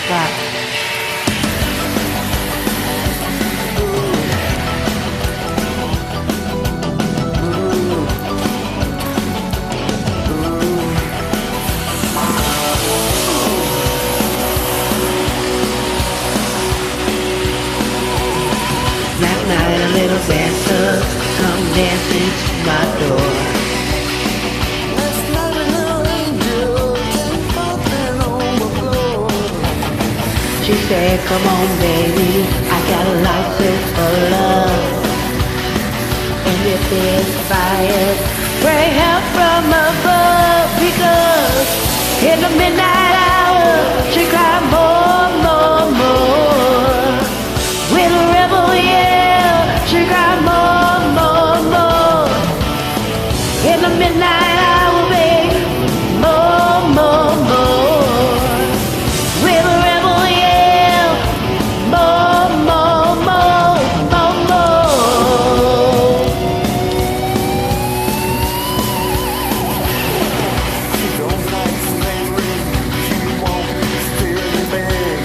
o'clock. Last night a little dancer come dancing to my door. Last night a little angel came bumping on the floor. She said, come on baby, I got a license for love. And if there's fire, pray help from above. Because in the midnight hour, she cried more, more, more. With a rebel yell, she cried more, more, more. In the midnight hour, baby, more, more, more. With a rebel yell, more, more, more, more, more. She don't like slavery, she won't steal your man.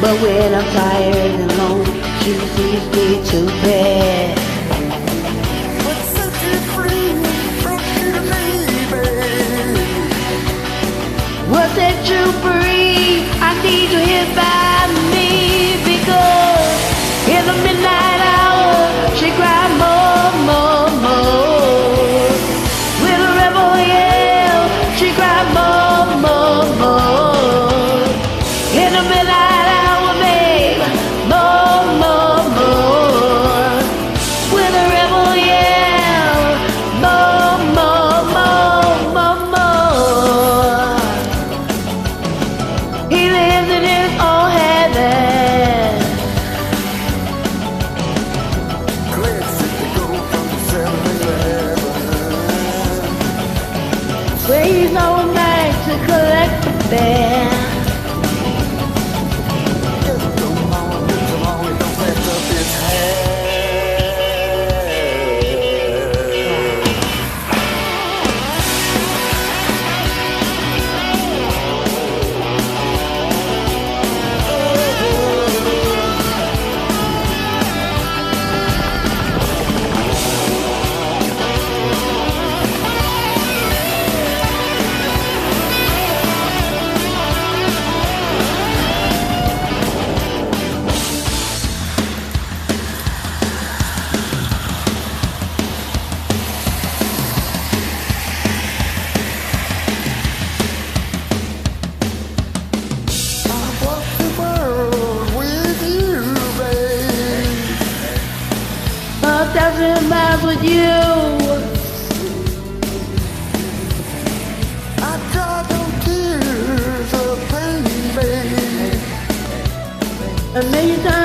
But when I'm tired and lonely, she sees me to bed. But set you free from you, baby. What set you free? I need you here by me. Because in the midnight hour, she cried more, more, more. With a rebel yell, she cried more, more, more. In the midnight hour, babe, more, more, more. With a rebel yell, more, more, more, more, more. He lives in his own heaven, Glad to go from the 7-Eleven. where he's all night to collect the band. Just don't mama, just long it don't mess up his head. I walk the world with you, babe. 1,000 miles with you. I cried on tears of pain, babe. A million times